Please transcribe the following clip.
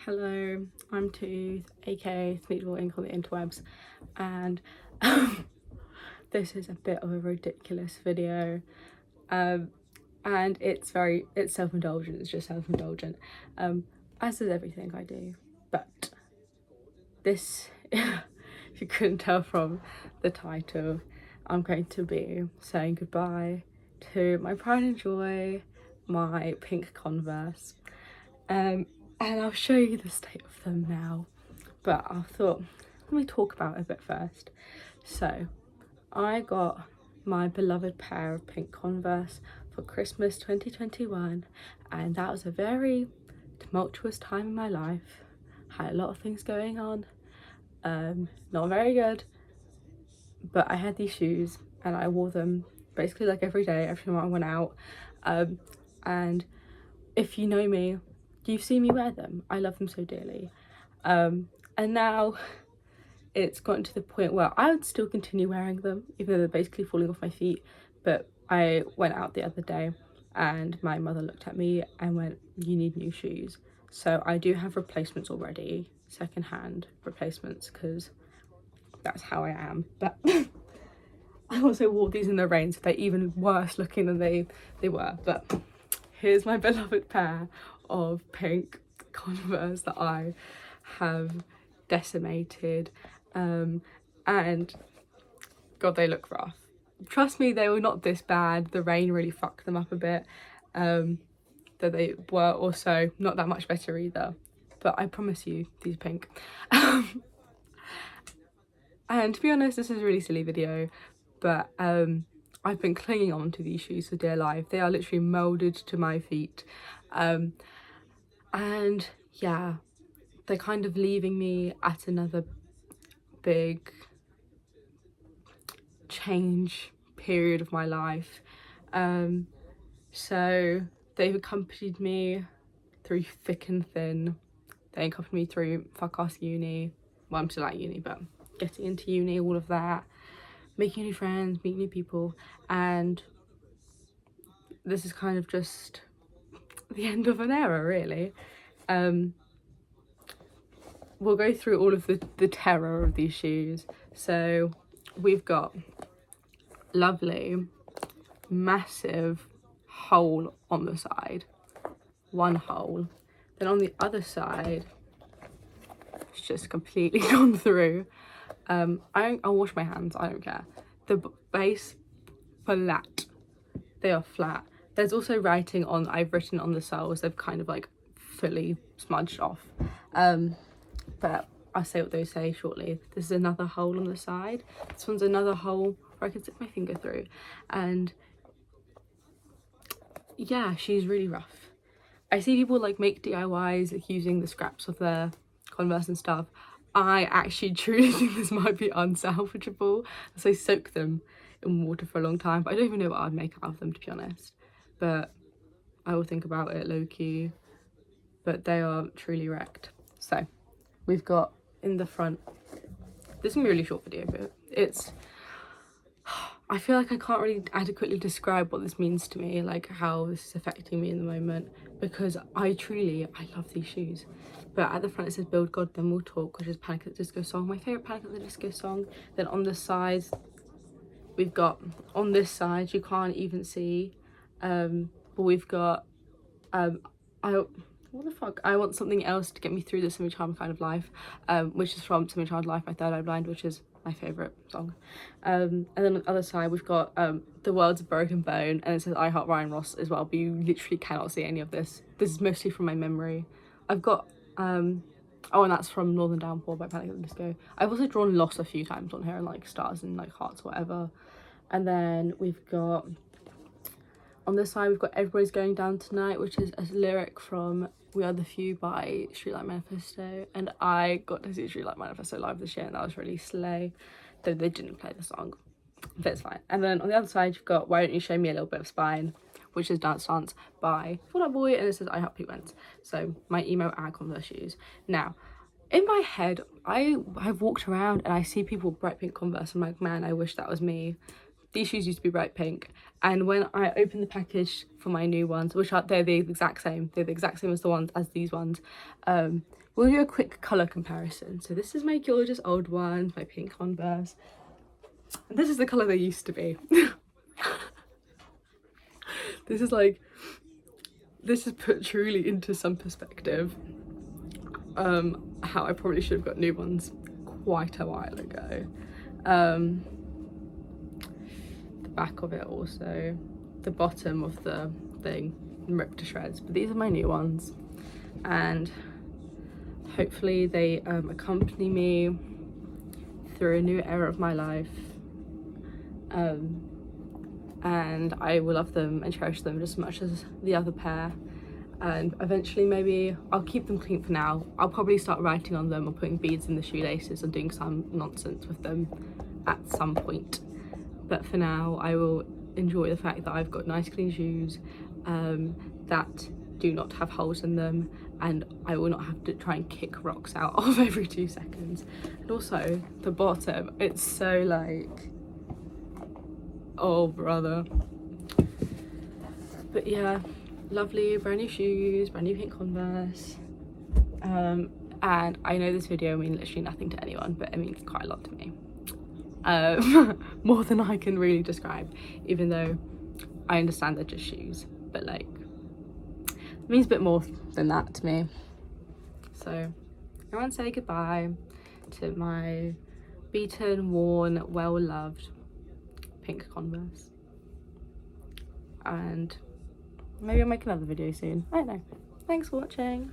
Hello, I'm Tooth, aka Smeagol Ink on the interwebs, and this is a bit of a ridiculous video, and it's self-indulgent. It's just self-indulgent, as is everything I do. But this, if you couldn't tell from the title, I'm going to be saying goodbye to my pride and joy, my pink Converse. And I'll show you the state of them now, but I thought, let me talk about it a bit first. So I got my beloved pair of pink Converse for Christmas 2021, and that was a very tumultuous time in my life. Had a lot of things going on, not very good, but I had these shoes and I wore them basically like every day, every time I went out, and if you know me, you've seen me wear them. I love them so dearly, and now it's gotten to the point where I would still continue wearing them even though they're basically falling off my feet. But I went out the other day and my mother looked at me and went, "You need new shoes." So I do have replacements already, secondhand replacements, because that's how I am. But I also wore these in the rain, so they're even worse looking than they were. But here's my beloved pair of pink Converse that I have decimated, and God, they look rough. Trust me, they were not this bad. The rain really fucked them up a bit, though they were also not that much better either. But I promise you, these are pink. And to be honest, this is a really silly video, but I've been clinging on to these shoes for dear life. They are literally moulded to my feet, and yeah, they're kind of leaving me at another big change period of my life. So they've accompanied me through thick and thin. They accompanied me through fuck ass uni. Well, I'm still at uni, but getting into uni, all of that, making new friends, meeting new people, and this is kind of just the end of an era, really. We'll go through all of the terror of these shoes. So we've got lovely massive hole on the side, one hole, then on the other side it's just completely gone through. I'll wash my hands, I don't care. The base, flat, they are flat. There's also writing on, I've written on the soles, they've kind of like fully smudged off, but I'll say what they say shortly. This is another hole on the side. This one's another hole where I can stick my finger through, and yeah, she's really rough. I see people like make DIYs like using the scraps of their Converse and stuff. I actually truly think this might be unsalvageable, so soak them in water for a long time, but I don't even know what I'd make out of them, to be honest, but I will think about it low-key. But they are truly wrecked. So we've got in the front, this is gonna be a really short video, but it's, I feel like I can't really adequately describe what this means to me, like how this is affecting me in the moment, because I love these shoes. But at the front it says "Build God, Then We'll Talk," which is Panic at the Disco song, my favourite Panic at the Disco song. Then on the sides, we've got, on this side, you can't even see, but we've got, what the fuck? I Want Something Else to Get Me Through This Semi-Charmed Kind of Life, which is from Semi-Charmed Life by Third Eye Blind, which is my favourite song. And then on the other side we've got The World's a Broken Bone, and it says "I Heart Ryan Ross" as well, but you literally cannot see any of this. This is mostly from my memory. I've got oh, and that's from Northern Downpour by Panic at the Disco. I've also drawn Lost a few times on here, and like stars and like hearts or whatever. And then we've got, on this side we've got "Everybody's Going Down Tonight," which is a lyric from We Are the Few by Streetlight Manifesto, and I got to see Streetlight Manifesto live this year, and that was really slay, though they didn't play the song, but it's fine. And then on the other side you've got "Why Don't You Show Me a Little Bit of Spine," which is Dance Dance by Fall Out Boy, and it says "I Hope He Wins." So my emo and Converse shoes. Now in my head I've walked around and I see people with bright pink Converse, I'm like, man, I wish that was me, these shoes used to be bright pink, and when I opened the package for my new ones, which are, they're the exact same as the ones as these ones, we'll do a quick colour comparison. So this is my gorgeous old ones, my pink Converse, and this is the colour they used to be. This is like, this is put truly into some perspective how I probably should have got new ones quite a while ago. The back of it also, the bottom of the thing ripped to shreds, but these are my new ones, and hopefully they accompany me through a new era of my life, and I will love them and cherish them just as much as the other pair. And eventually maybe I'll keep them clean for now. I'll probably start writing on them or putting beads in the shoelaces and doing some nonsense with them at some point, but for now I will enjoy the fact that I've got nice clean shoes that do not have holes in them, and I will not have to try and kick rocks out of every 2 seconds. And also the bottom, it's so like, oh brother. But yeah, lovely brand new shoes, brand new pink Converse, and I know this video means literally nothing to anyone, but it means quite a lot to me, more than I can really describe, even though I understand they're just shoes, but like it means a bit more than that to me. So I want to say goodbye to my beaten, worn, well loved pink Converse, and maybe I'll make another video soon. I don't know. Thanks for watching.